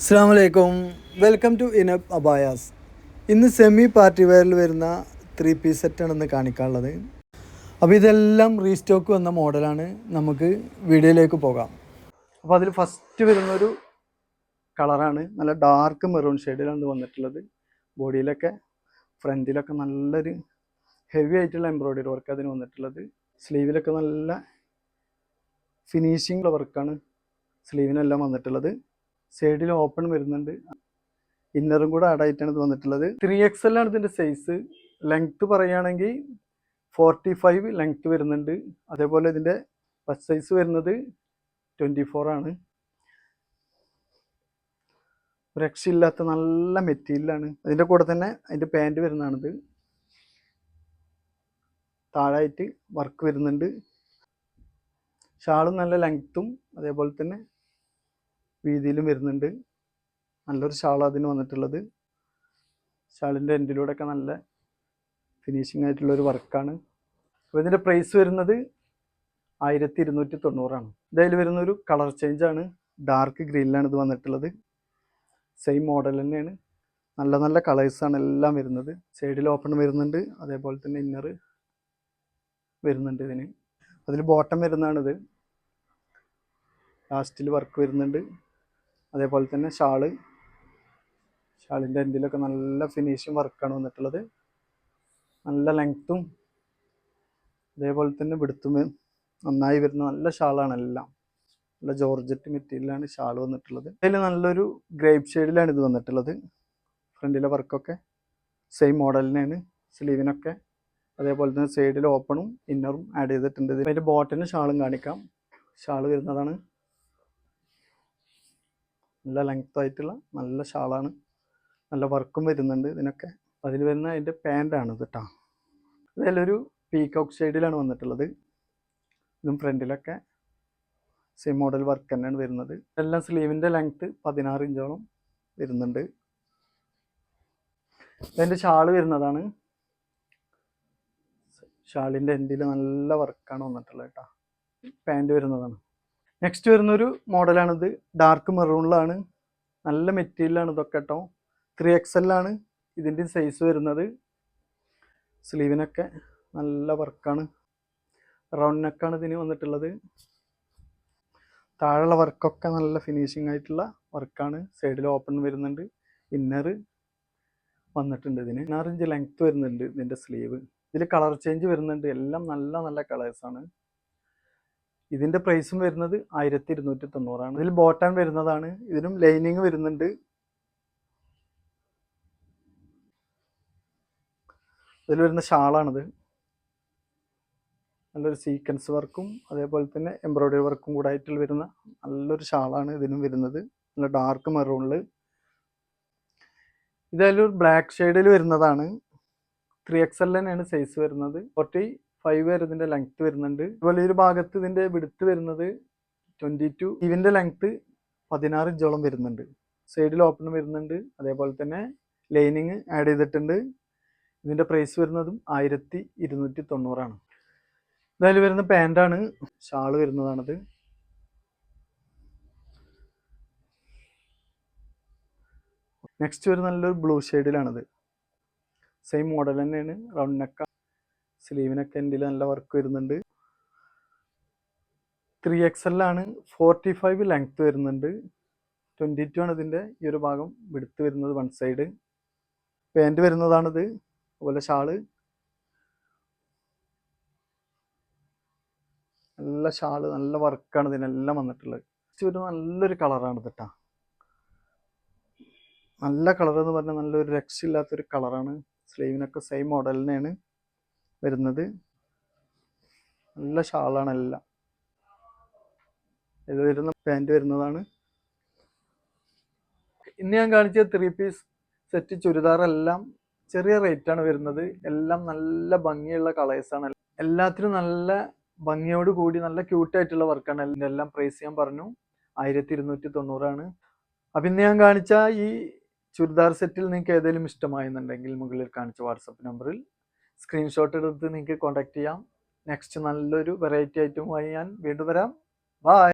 അസ്സാം വലൈക്കും. Welcome to ഇനബ് അബായാസ്. ഇന്ന് സെമി പാർട്ടി വെയറിൽ വരുന്ന 3 പീസ് സെറ്റാണ് ഇന്ന് കാണിക്കാനുള്ളത്. അപ്പോൾ ഇതെല്ലാം റീസ്റ്റോക്ക് വന്ന മോഡലാണ്. നമുക്ക് വീഡിയോയിലേക്ക് പോകാം. അപ്പോൾ അതിൽ ഫസ്റ്റ് വരുന്നൊരു കളറാണ്, നല്ല ഡാർക്ക് മെറൂൺ ഷെയ്ഡിലാണ് ഇത് വന്നിട്ടുള്ളത്. ബോഡിയിലൊക്കെ ഫ്രണ്ടിലൊക്കെ നല്ലൊരു ഹെവി ആയിട്ടുള്ള എംബ്രോയ്ഡറി വർക്ക് അതിന് വന്നിട്ടുള്ളത്. സ്ലീവിലൊക്കെ നല്ല ഫിനിഷിംഗ് വർക്കാണ് സ്ലീവിനെല്ലാം വന്നിട്ടുള്ളത്. സൈഡിൽ ഓപ്പൺ വരുന്നുണ്ട്, ഇന്നറും കൂടെ ആഡ് ആയിട്ടാണ് ഇത് വന്നിട്ടുള്ളത്. 3XL ആണ് ഇതിൻ്റെ സൈസ്. ലെങ്ത്ത് പറയുകയാണെങ്കിൽ 45 ലെങ്ത്ത് വരുന്നുണ്ട്. അതേപോലെ ഇതിൻ്റെ ബസ്റ്റ് സൈസ് വരുന്നത് 24 ആണ്. രക്ഷയില്ലാത്ത നല്ല മെറ്റീരിയലാണ്. അതിൻ്റെ കൂടെ തന്നെ അതിൻ്റെ പാൻറ് വരുന്നതാണിത്. താഴായിട്ട് വർക്ക് വരുന്നുണ്ട്. ഷാളും നല്ല ലെങ്ത്തും അതേപോലെ തന്നെ വീതിയിലും വരുന്നുണ്ട്. നല്ലൊരു ഷാൾ അതിന് വന്നിട്ടുള്ളത്. ഷാളിൻ്റെ എൻഡിലൂടെയൊക്കെ നല്ല ഫിനിഷിംഗ് ആയിട്ടുള്ളൊരു വർക്കാണ്. അപ്പോൾ ഇതിൻ്റെ പ്രൈസ് വരുന്നത് 1290 ഇതിൽ വരുന്നൊരു കളർ ചേഞ്ചാണ്. ഡാർക്ക് ഗ്രീനിലാണ് ഇത് വന്നിട്ടുള്ളത്. സെയിം മോഡൽ തന്നെയാണ്. നല്ല നല്ല കളേഴ്സാണ് എല്ലാം വരുന്നത്. സൈഡിൽ ഓപ്പൺ വരുന്നുണ്ട്, അതേപോലെ തന്നെ ഇന്നർ വരുന്നുണ്ട് ഇതിന്. അതിൽ ബോട്ടം വരുന്നതാണിത്. ലാസ്റ്റിൽ വർക്ക് വരുന്നുണ്ട്. അതേപോലെ തന്നെ ഷാളിൻ്റെ എൻഡിലൊക്കെ നല്ല ഫിനിഷിങ് വർക്കാണ് വന്നിട്ടുള്ളത്. നല്ല ലെങ്ത്തും അതേപോലെ തന്നെ വിടുത്തും നന്നായി വരുന്ന നല്ല ഷാളാണ്. എല്ലാം നല്ല ജോർജറ്റ് മെറ്റീരിയലാണ് ഷാൾ വന്നിട്ടുള്ളത്. അതിൽ നല്ലൊരു ഗ്രേപ്പ് ഷെയ്ഡിലാണ് ഇത് വന്നിട്ടുള്ളത്. ഫ്രണ്ടിലെ വർക്കൊക്കെ സെയിം മോഡൽ തന്നെയാണ്. സ്ലീവിനൊക്കെ അതേപോലെ തന്നെ സൈഡിൽ ഓപ്പണും ഇന്നറും ആഡ് ചെയ്തിട്ടുണ്ട്. അതിൻ്റെ ബോട്ടന് ഷാളും കാണിക്കാം. ഷാൾ വരുന്നതാണ്. നല്ല ലെങ്ത് ആയിട്ടുള്ള നല്ല ഷാളാണ്. നല്ല വർക്കും വരുന്നുണ്ട് ഇതിനൊക്കെ. അതിൽ വരുന്ന അതിൻ്റെ പാൻ്റാണ് ഇത് കേട്ടോ. ഇതിലൊരു പീകോക്ക് ഷെയ്ഡിലാണ് വന്നിട്ടുള്ളത്. ഇതും ഫ്രണ്ടിലൊക്കെ സെയിം മോഡൽ വർക്ക് തന്നെയാണ് വരുന്നത്. എല്ലാം സ്ലീവിൻ്റെ ലെങ്ത്ത് 16 ഇഞ്ചോളം വരുന്നുണ്ട്. ഇതിൻ്റെ ഷാള് വരുന്നതാണ്. ഷാളിൻ്റെ എൻഡിൽ നല്ല വർക്കാണ് വന്നിട്ടുള്ളത് കേട്ടോ. പാൻറ് വരുന്നതാണ്. നെക്സ്റ്റ് വരുന്നൊരു മോഡലാണിത്. ഡാർക്ക് മെറൂണിലാണ്. നല്ല മെറ്റീരിയലാണ് ഇതൊക്കെ കേട്ടോ. 3XL ആണ് ഇതിൻ്റെ സൈസ് വരുന്നത്. സ്ലീവിനൊക്കെ നല്ല വർക്കാണ്. റൗണ്ട് നെക്കാണ് ഇതിന് വന്നിട്ടുള്ളത്. താഴെയുള്ള വർക്കൊക്കെ നല്ല ഫിനിഷിംഗ് ആയിട്ടുള്ള വർക്കാണ്. സൈഡിൽ ഓപ്പൺ വരുന്നുണ്ട്, ഇന്നർ വന്നിട്ടുണ്ട്. ഇതിന് 16 ഇഞ്ച് ലെങ്ത്ത് വരുന്നുണ്ട് ഇതിൻ്റെ സ്ലീവ്. ഇതിൽ കളർ ചേഞ്ച് വരുന്നുണ്ട്. എല്ലാം നല്ല നല്ല കളേഴ്സാണ്. ഇതിൻ്റെ പ്രൈസും വരുന്നത് 1290. ഇതിൽ ബോട്ടം വരുന്നതാണ്. ഇതിനും ലൈനിങ് വരുന്നുണ്ട്. ഇതിൽ വരുന്ന ഷാളാണിത്. നല്ലൊരു സീക്വൻസ് വർക്കും അതേപോലെ തന്നെ എംബ്രോയ്ഡറി വർക്കും കൂടെ ആയിട്ട് വരുന്ന നല്ലൊരു ഷാളാണ് ഇതിനും വരുന്നത്. നല്ല ഡാർക്ക് മെറൂണിൽ. ഇതൊരു ബ്ലാക്ക് ഷെയ്ഡിൽ വരുന്നതാണ്. 3XL തന്നെയാണ് സൈസ് വരുന്നത്. 45 വരെ ഇതിൻ്റെ ലെങ്ത്ത് വരുന്നുണ്ട്. അതുപോലെ ഈ ഒരു ഭാഗത്ത് ഇതിൻ്റെ വിടുത്ത് വരുന്നത് 22. ഇതിൻ്റെ ലെങ്ത്ത് 16 ഇഞ്ചോളം വരുന്നുണ്ട്. സൈഡിൽ ഓപ്പൺ വരുന്നുണ്ട്. അതേപോലെ തന്നെ ലൈനിങ് ആഡ് ചെയ്തിട്ടുണ്ട്. ഇതിൻ്റെ പ്രൈസ് വരുന്നതും 1290. ഇതിൽ വരുന്ന പാൻ്റാണ്. ഷാള് വരുന്നതാണത്. നെക്സ്റ്റ് വരുന്ന നല്ലൊരു ബ്ലൂ ഷെയ്ഡിലാണിത്. സെയിം മോഡൽ തന്നെയാണ്. റൗണ്ട് നെക്ക. സ്ലീവിനൊക്കെ എൻഡിൽ നല്ല വർക്ക് വരുന്നുണ്ട്. 3XL ആണ്. 45 ലെങ്ത്ത് വരുന്നുണ്ട്. 22 ആണ് ഇതിൻ്റെ ഈ ഒരു ഭാഗം വിടുത്ത് വരുന്നത്. വൺ സൈഡ് പാൻറ് വരുന്നതാണിത്. അതുപോലെ ഷാള് നല്ല ഷാള് നല്ല വർക്കാണ് ഇതിനെല്ലാം വന്നിട്ടുള്ളത്. ഒരു നല്ലൊരു കളറാണ് ഇത് കേട്ടോ. നല്ല കളർ എന്ന് പറഞ്ഞാൽ നല്ലൊരു രക്ഷയില്ലാത്തൊരു കളറാണ്. സ്ലീവിനൊക്കെ സെയിം മോഡൽ തന്നെയാണ് വരുന്നത്. നല്ല ഷാളാണ് എല്ലാം. ഇത് വരുന്ന പാൻറ് വരുന്നതാണ്. ഇന്ന് ഞാൻ കാണിച്ച 3 പീസ് സെറ്റ് ചുരിദാറെല്ലാം ചെറിയ റേറ്റാണ് വരുന്നത്. എല്ലാം നല്ല ഭംഗിയുള്ള കളേഴ്സാണ്. എല്ലാത്തിനും നല്ല ഭംഗിയോട് കൂടി നല്ല ക്യൂട്ടായിട്ടുള്ള വർക്കാണ്. എല്ലാം പ്രൈസ് ഞാൻ പറഞ്ഞു 1290. അപ്പം ഇന്ന് ഞാൻ കാണിച്ച ഈ ചുരിദാർ സെറ്റിൽ നിങ്ങൾക്ക് ഏതെങ്കിലും ഇഷ്ടമായെന്നുണ്ടെങ്കിൽ മുകളിൽ കാണിച്ച വാട്സപ്പ് നമ്പറിൽ സ്ക്രീൻഷോട്ട് എടുത്ത് നിങ്ങൾക്ക് കോൺടാക്ട് ചെയ്യാം. നെക്സ്റ്റ് നല്ലൊരു വെറൈറ്റി ഐറ്റവുമായി ഞാൻ വീണ്ടും വരാം. ബൈ.